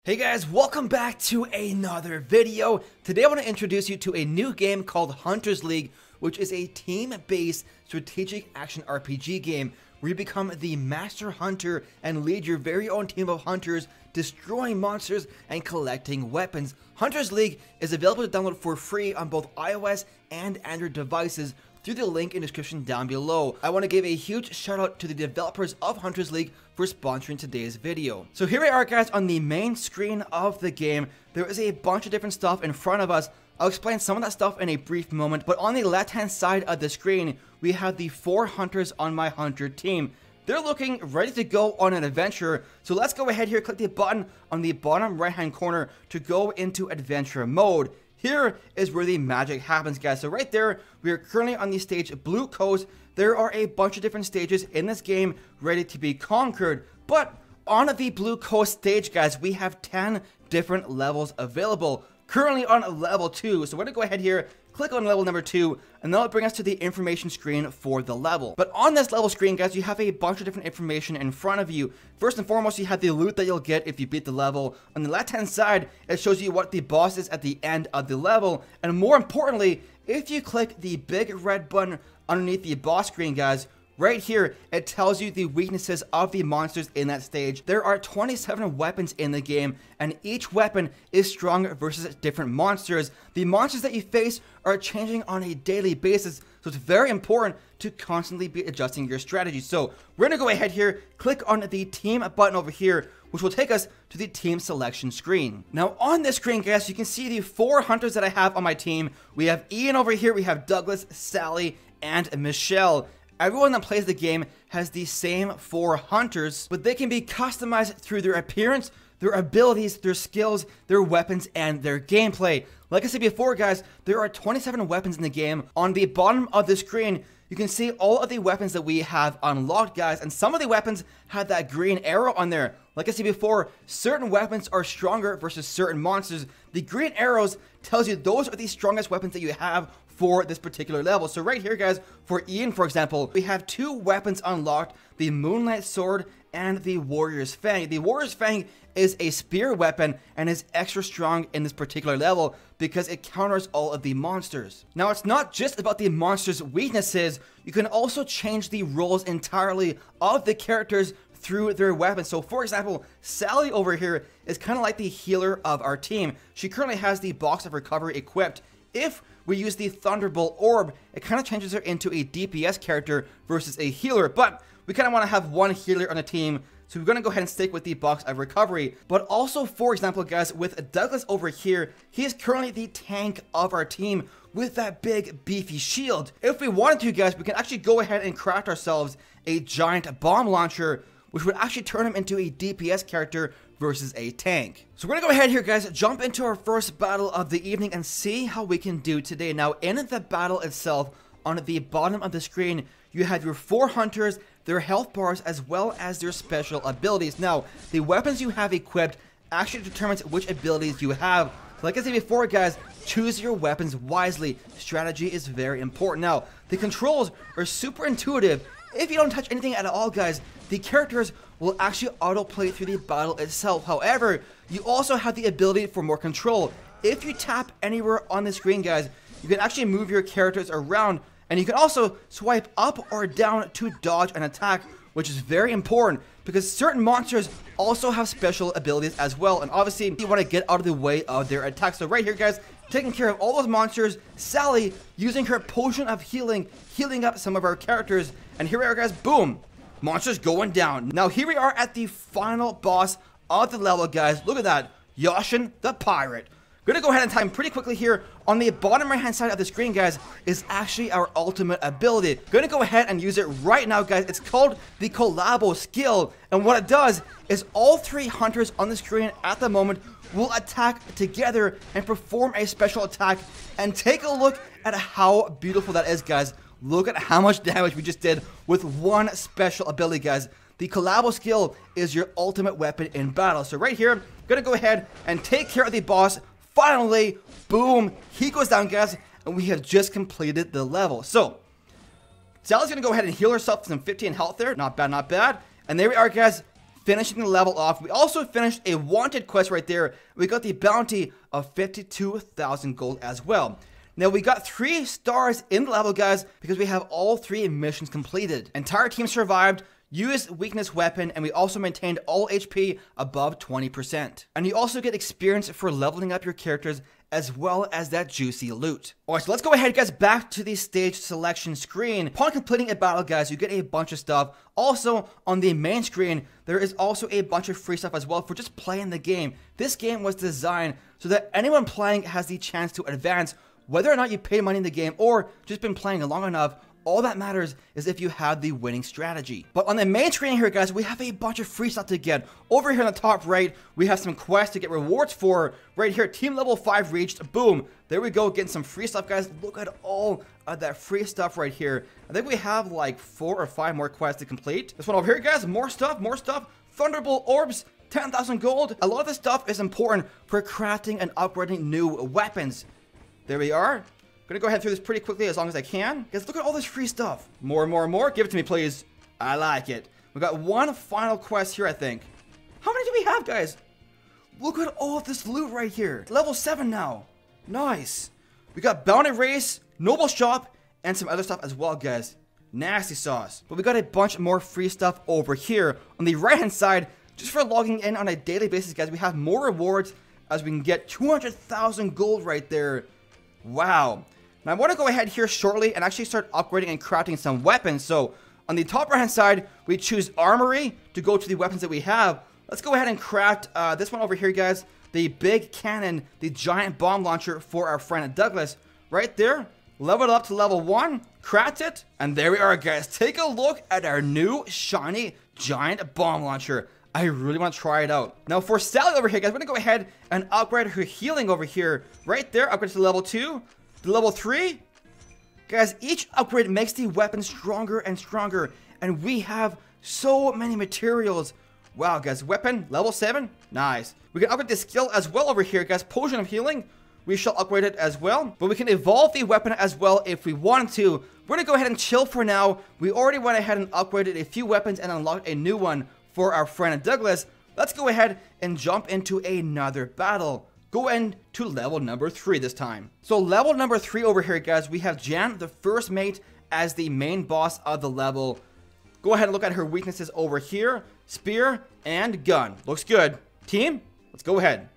Hey guys, welcome back to another video. Today I want to introduce you to a new game called Hunters League, which is a team-based strategic action RPG game where you become the master hunter and lead your very own team of hunters, destroying monsters and collecting weapons. Hunters League is available to download for free on both iOS and Android devices through the link in the description down below. I want to give a huge shout out to the developers of Hunters League for sponsoring today's video. So here we are guys on the main screen of the game. There is a bunch of different stuff in front of us. I'll explain some of that stuff in a brief moment, but on the left hand side of the screen, we have the 4 hunters on my hunter team. They're looking ready to go on an adventure, so let's go ahead here, click the button on the bottom right hand corner to go into adventure mode. Here is where the magic happens, guys. So right there, we are currently on the stage Blue Coast. There are a bunch of different stages in this game ready to be conquered. But on the Blue Coast stage, guys, we have 10 different levels available. Currently on level 2. So we're going to go ahead here, click on level number 2, and that'll bring us to the information screen for the level. But on this level screen, guys, you have a bunch of different information in front of you. First and foremost, you have the loot that you'll get if you beat the level. On the left-hand side, it shows you what the boss is at the end of the level. And more importantly, if you click the big red button underneath the boss screen, guys, right here, it tells you the weaknesses of the monsters in that stage. There are 27 weapons in the game, and each weapon is strong versus different monsters. The monsters that you face are changing on a daily basis, so it's very important to constantly be adjusting your strategy. So we're gonna go ahead here, click on the team button over here, which will take us to the team selection screen. Now on this screen, guys, you can see the 4 hunters that I have on my team. We have Ian over here, we have Douglas, Sally, and Michelle. Everyone that plays the game has the same 4 hunters, but they can be customized through their appearance, their abilities, their skills, their weapons, and their gameplay. Like I said before, guys, there are 27 weapons in the game. On the bottom of the screen, you can see all of the weapons that we have unlocked, guys, and some of the weapons have that green arrow on there. Like I said before, certain weapons are stronger versus certain monsters. The green arrows tells you those are the strongest weapons that you have for this particular level. So right here, guys, for Ian, for example, we have 2 weapons unlocked, the Moonlight Sword and the Warrior's Fang. The Warrior's Fang is a spear weapon and is extra strong in this particular level because it counters all of the monsters. Now, it's not just about the monsters' weaknesses. You can also change the roles entirely of the characters through their weapons. So for example, Sally over here is kind of like the healer of our team. She currently has the Box of Recovery equipped. If we use the Thunderbolt Orb, it kind of changes her into a DPS character versus a healer, but we kind of want to have one healer on the team, so we're going to go ahead and stick with the Box of Recovery. But also, for example, guys, with Douglas over here, he is currently the tank of our team with that big beefy shield. If we wanted to, guys, we can actually go ahead and craft ourselves a giant bomb launcher, which would actually turn him into a DPS character versus a tank. So we're gonna go ahead here, guys, jump into our first battle of the evening and see how we can do today. Now, in the battle itself, on the bottom of the screen, you have your 4 hunters, their health bars, as well as their special abilities. Now, the weapons you have equipped actually determines which abilities you have. Like I said before, guys, choose your weapons wisely. Strategy is very important. Now, the controls are super intuitive. If you don't touch anything at all, guys, the characters will actually autoplay through the battle itself. However, you also have the ability for more control. If you tap anywhere on the screen, guys, you can actually move your characters around, and you can also swipe up or down to dodge an attack, which is very important because certain monsters also have special abilities as well, and obviously you want to get out of the way of their attacks. So right here, guys, taking care of all those monsters, Sally using her potion of healing, healing up some of our characters, and here we are, guys, boom, monsters going down. Now here we are at the final boss of the level, guys. Look at that, Yashin the Pirate. Gonna go ahead and time pretty quickly here. On the bottom right hand side of the screen, guys, is actually our ultimate ability. Gonna go ahead and use it right now, guys. It's called the Collabo skill, and what it does is all 3 hunters on the screen at the moment will attack together and perform a special attack. And take a look at how beautiful that is, guys. Look at how much damage we just did with one special ability, guys. The Collabo skill is your ultimate weapon in battle. So right here, gonna go ahead and take care of the boss. Finally, boom, he goes down, guys, and we have just completed the level. So, Sally's gonna go ahead and heal herself to some 15 health there. Not bad, not bad. And there we are, guys. finishing the level off. We also finished a wanted quest right there. We got the bounty of 52,000 gold as well. Now, we got 3 stars in the level, guys, because we have all 3 missions completed. Entire team survived, used weakness weapon, and we also maintained all HP above 20%. And you also get experience for leveling up your characters as well as that juicy loot. Alright, so let's go ahead, guys, back to the stage selection screen. Upon completing a battle, guys, you get a bunch of stuff. Also, on the main screen, there is also a bunch of free stuff as well for just playing the game. This game was designed so that anyone playing has the chance to advance. Whether or not you pay money in the game or just been playing long enough, all that matters is if you have the winning strategy. But on the main screen here, guys, we have a bunch of free stuff to get. Over here on the top right, we have some quests to get rewards for. Right here, team level 5 reached. Boom. There we go, getting some free stuff, guys. Look at all of that free stuff right here. I think we have like 4 or 5 more quests to complete. This one over here, guys, more stuff, more stuff. Thunderbolt orbs, 10,000 gold. A lot of this stuff is important for crafting and upgrading new weapons. There we are. Gonna go ahead through this pretty quickly as long as I can. Guys, look at all this free stuff. More and more and more. Give it to me, please. I like it. We got one final quest here, I think. How many do we have, guys? Look at all of this loot right here. Level 7 now. Nice. We got Bounty Race, Noble Shop, and some other stuff as well, guys. Nasty sauce. But we got a bunch more free stuff over here. On the right-hand side, just for logging in on a daily basis, guys, we have more rewards as we can get 200,000 gold right there. Wow. Now I want to go ahead here shortly and actually start upgrading and crafting some weapons. So on the top right hand side, we choose Armory to go to the weapons that we have. Let's go ahead and craft this one over here, guys. The big cannon, the giant bomb launcher for our friend Douglas. Right there. Level it up to level 1. Craft it. And there we are, guys. Take a look at our new shiny giant bomb launcher. I really want to try it out. Now for Sally over here, guys, we're going to go ahead and upgrade her healing over here. Right there, upgrade to level 2. To level 3. Guys, each upgrade makes the weapon stronger and stronger. And we have so many materials. Wow, guys, weapon, level 7. Nice. We can upgrade the skill as well over here, guys. Potion of healing. We shall upgrade it as well. But we can evolve the weapon as well if we want to. We're going to go ahead and chill for now. We already went ahead and upgraded a few weapons and unlocked a new one for our friend Douglas. Let's go ahead and jump into another battle. Go into level number 3 this time. So level number 3 over here, guys, we have Jan, the first mate, as the main boss of the level. Go ahead and look at her weaknesses over here. Spear and gun. Looks good. Team, let's go ahead.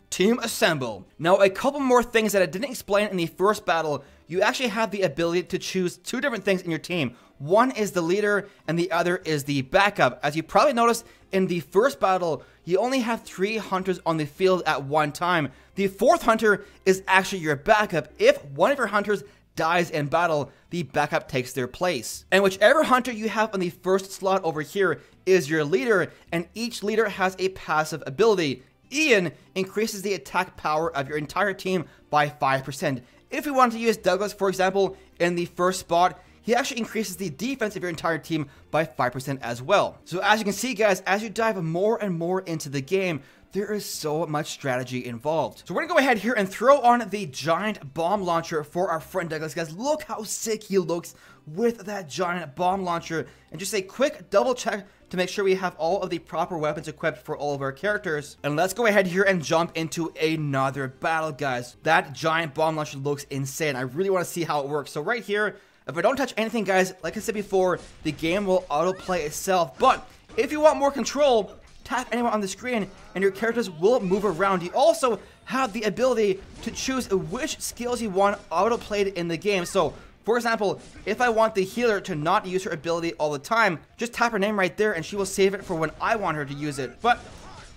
Team assemble. Now, a couple more things that I didn't explain in the first battle. You actually have the ability to choose 2 different things in your team. One is the leader and the other is the backup. As you probably noticed in the first battle, you only have 3 hunters on the field at one time. The 4th hunter is actually your backup. If one of your hunters dies in battle, the backup takes their place. And whichever hunter you have on the first slot over here is your leader, and each leader has a passive ability. Ian increases the attack power of your entire team by 5%. If we want to use Douglas, for example, in the first spot, he actually increases the defense of your entire team by 5% as well. So as you can see, guys, as you dive more and more into the game, there is so much strategy involved. So we're gonna go ahead here and throw on the giant bomb launcher for our friend Douglas. Guys, look how sick he looks with that giant bomb launcher. And just a quick double check to make sure we have all of the proper weapons equipped for all of our characters. And let's go ahead here and jump into another battle, guys. That giant bomb launcher looks insane. I really want to see how it works. So right here, if I don't touch anything, guys, like I said before, the game will autoplay itself. But if you want more control, tap anyone on the screen and your characters will move around. You also have the ability to choose which skills you want autoplayed in the game. So for example, if I want the healer to not use her ability all the time, just tap her name right there and she will save it for when I want her to use it. But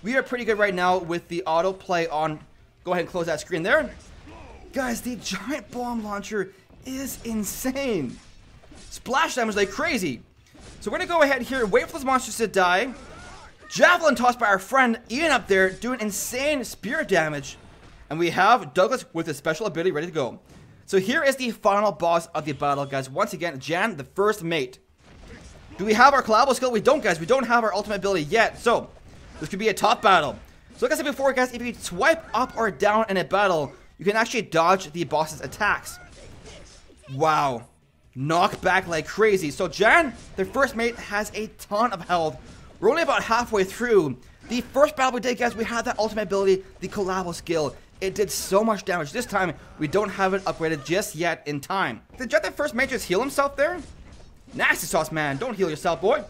we are pretty good right now with the autoplay on. Go ahead and close that screen there. Guys, the giant bomb launcher is insane. Splash damage like crazy. So we're gonna go ahead here and wait for those monsters to die. Javelin toss by our friend Ian up there doing insane spear damage. And we have Douglas with his special ability ready to go. So here is the final boss of the battle, guys. Once again, Jan, the first mate. Do we have our collabo skill? We don't, guys. We don't have our ultimate ability yet. So this could be a tough battle. So like I said before, guys, if you swipe up or down in a battle, you can actually dodge the boss's attacks. Wow. Knock back like crazy. So Jan, the first mate, has a ton of health. we're only about halfway through. The first battle we did, guys, we had that ultimate ability, the Collabo skill. It did so much damage. This time, we don't have it upgraded just yet in time. Did Jet that first mage just heal himself there? Nasty sauce, man. Don't heal yourself, boy.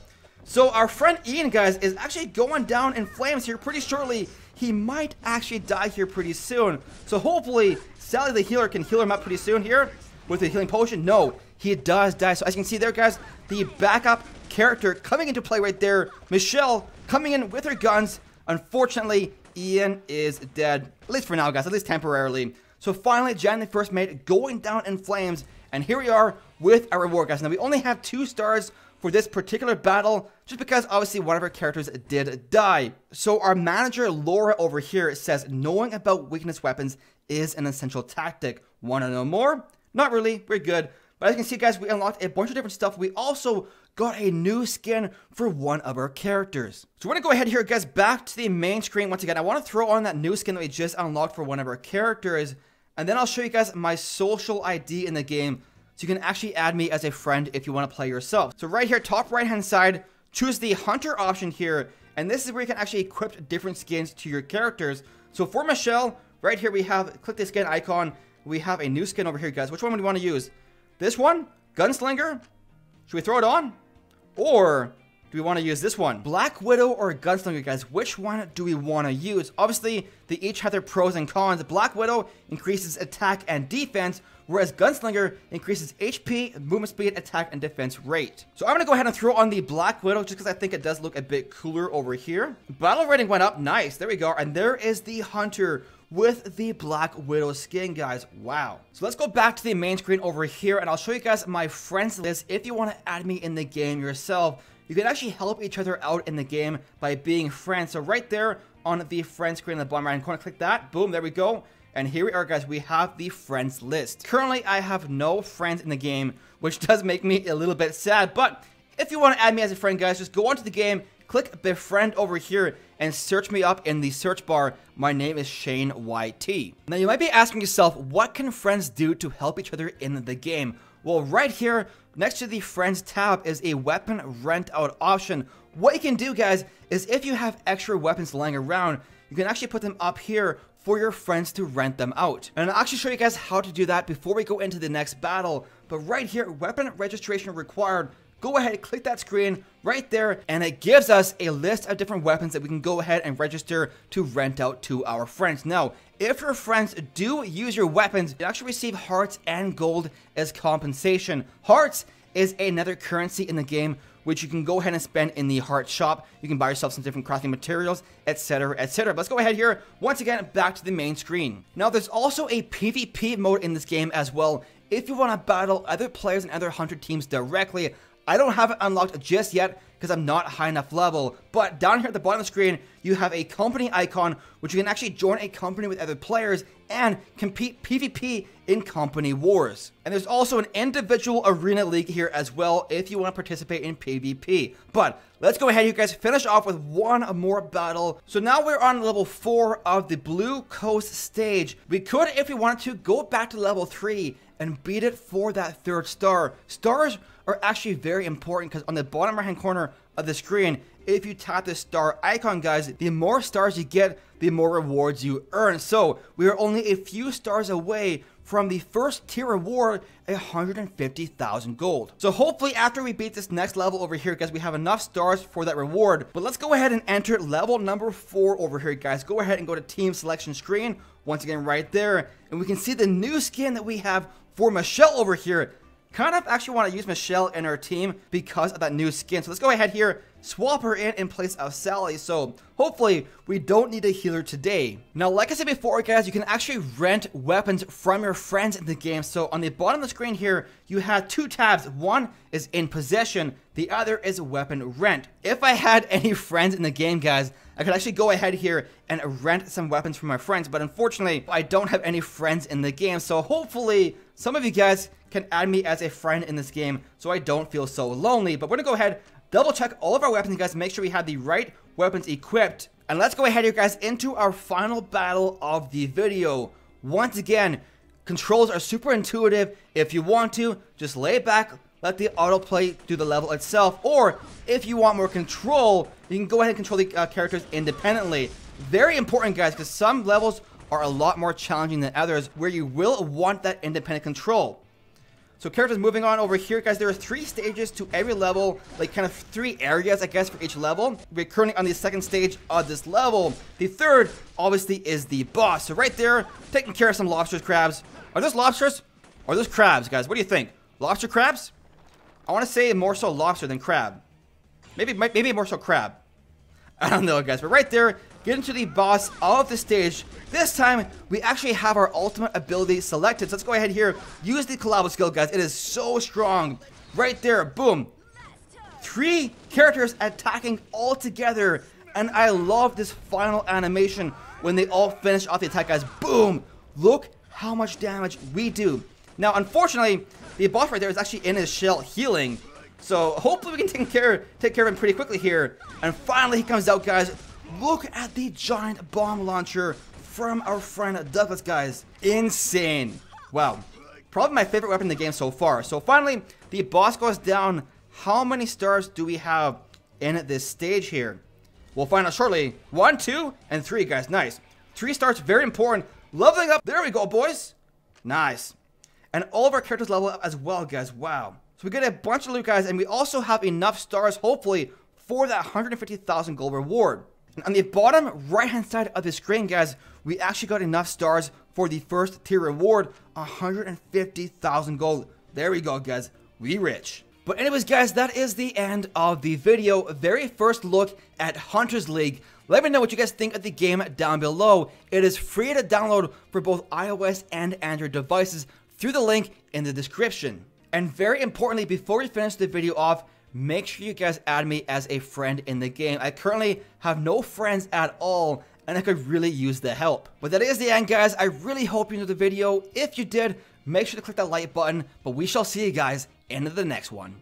So our friend Ian, guys, is actually going down in flames here pretty shortly. He might actually die here pretty soon. So hopefully, Sally the healer can heal him up pretty soon here with the healing potion. No, he does die. So as you can see there, guys, the backup character coming into play right there. Michelle coming in with her guns. Unfortunately, Ian is dead. At least for now, guys. At least temporarily. So finally, Jen, the first mate, going down in flames. And here we are with our reward, guys. Now, we only have 2 stars for this particular battle, just because obviously one of our characters did die. So our manager, Laura, over here says, knowing about weakness weapons is an essential tactic. Want to know more? Not really. We're good. But as you can see, guys, we unlocked a bunch of different stuff. We also got a new skin for one of our characters. So we're going to go ahead here, guys, back to the main screen once again. I want to throw on that new skin that we just unlocked for one of our characters. And then I'll show you guys my social ID in the game, so you can actually add me as a friend if you want to play yourself. So right here, top right hand side, choose the hunter option here. And this is where you can actually equip different skins to your characters. So for Michelle, right here we have, click the skin icon. We have a new skin over here, guys. Which one do we want to use? This one? Gunslinger? Should we throw it on? Or do we want to use this one? Black Widow or Gunslinger, guys? Which one do we want to use? Obviously, they each have their pros and cons. Black Widow increases attack and defense, whereas Gunslinger increases HP, movement speed, attack, and defense rate. So I'm going to go ahead and throw on the Black Widow just because I think it does look a bit cooler over here. Battle rating went up. Nice. There we go. And there is the Hunter with the Black Widow skin, guys. Wow. So let's go back to the main screen over here, and I'll show you guys my friends list. If you want to add me in the game yourself, you can actually help each other out in the game by being friends. So right there on the friend screen in the bottom right hand corner, click that. Boom, there we go. And here we are, guys. We have the friends list. Currently, I have no friends in the game, which does make me a little bit sad. But if you want to add me as a friend, guys, just go onto the game, click befriend over here, and search me up in the search bar. My name is Shane YT. Now, you might be asking yourself, what can friends do to help each other in the game? Well, right here, next to the Friends tab is a weapon rent out option. What you can do, guys, is if you have extra weapons lying around, you can actually put them up here for your friends to rent them out. And I'll actually show you guys how to do that before we go into the next battle. But right here, weapon registration required. Go ahead, click that screen right there, and it gives us a list of different weapons that we can go ahead and register to rent out to our friends. Now, if your friends do use your weapons, you actually receive hearts and gold as compensation. Hearts is another currency in the game, which you can go ahead and spend in the heart shop. You can buy yourself some different crafting materials, etc, etc. But let's go ahead here, once again, back to the main screen. Now, there's also a PvP mode in this game as well. If you want to battle other players and other hunter teams directly, I don't have it unlocked just yet because I'm not high enough level. But down here at the bottom of the screen, you have a company icon, which you can actually join a company with other players and compete PvP in company wars. And there's also an individual arena league here as well if you want to participate in PvP. But let's go ahead, you guys, finish off with one more battle. So now we're on level 4 of the Blue Coast stage. We could, if we wanted to, go back to level 3 and beat it for that 3rd star. Stars are actually very important because on the bottom right hand corner of the screen, if you tap the star icon, guys, the more stars you get, the more rewards you earn. So we are only a few stars away from the first tier reward, 150,000 gold. So hopefully after we beat this next level over here, guys, we have enough stars for that reward. But let's go ahead and enter level number 4 over here, guys. Go ahead and go to team selection screen, once again right there, and we can see the new skin that we have for Michelle over here. Kind of actually want to use Michelle in our team because of that new skin. So let's go ahead here, swap her in place of Sally. So hopefully we don't need a healer today. Now, like I said before, guys, you can actually rent weapons from your friends in the game. So on the bottom of the screen here, you have 2 tabs. One is in possession, the other is weapon rent. If I had any friends in the game, guys, I could actually go ahead here and rent some weapons from my friends. But unfortunately, I don't have any friends in the game. So hopefully some of you guys can add me as a friend in this game so I don't feel so lonely. But we're gonna go ahead, double check all of our weapons, guys, make sure we have the right weapons equipped. And let's go ahead here, guys, into our final battle of the video. Once again, controls are super intuitive. If you want to, just lay back, let the autoplay do the level itself. Or if you want more control, you can go ahead and control the characters independently. Very important, guys, because some levels are a lot more challenging than others where you will want that independent control. So characters moving on over here, guys, there are 3 stages to every level, like kind of 3 areas, I guess, for each level. We're currently on the 2nd stage of this level. The 3rd, obviously, is the boss. So right there, taking care of some lobsters, crabs. Are those lobsters? Or are those crabs, guys? What do you think? Lobster, crabs? I want to say more so lobster than crab. Maybe more so crab. I don't know, guys, but right there, get into the boss of the stage. This time, we actually have our ultimate ability selected. So let's go ahead here. Use the collabo skill, guys. It is so strong. Right there, boom. 3 characters attacking all together. And I love this final animation when they all finish off the attack, guys. Boom. Look how much damage we do. Now, unfortunately, the boss right there is actually in his shell healing. So hopefully we can take care of him pretty quickly here. And finally he comes out, guys. Look at the giant bomb launcher from our friend Douglas, guys. Insane. Wow. Probably my favorite weapon in the game so far. So finally, the boss goes down. How many stars do we have in this stage here? We'll find out shortly. 1, 2, and 3, guys. Nice. 3 stars, very important. Leveling up. There we go, boys. Nice. And all of our characters level up as well, guys. Wow. So we get a bunch of loot, guys, and we also have enough stars, hopefully, for that 150,000 gold reward. And on the bottom right-hand side of the screen, guys, we actually got enough stars for the first tier reward, 150,000 gold. There we go, guys. We rich. But anyways, guys, that is the end of the video. Very first look at Hunters League. Let me know what you guys think of the game down below. It is free to download for both iOS and Android devices through the link in the description. And very importantly, before we finish the video off, make sure you guys add me as a friend in the game. I currently have no friends at all, and I could really use the help. But that is the end, guys. I really hope you enjoyed the video. If you did, make sure to click that like button, but we shall see you guys in the next one.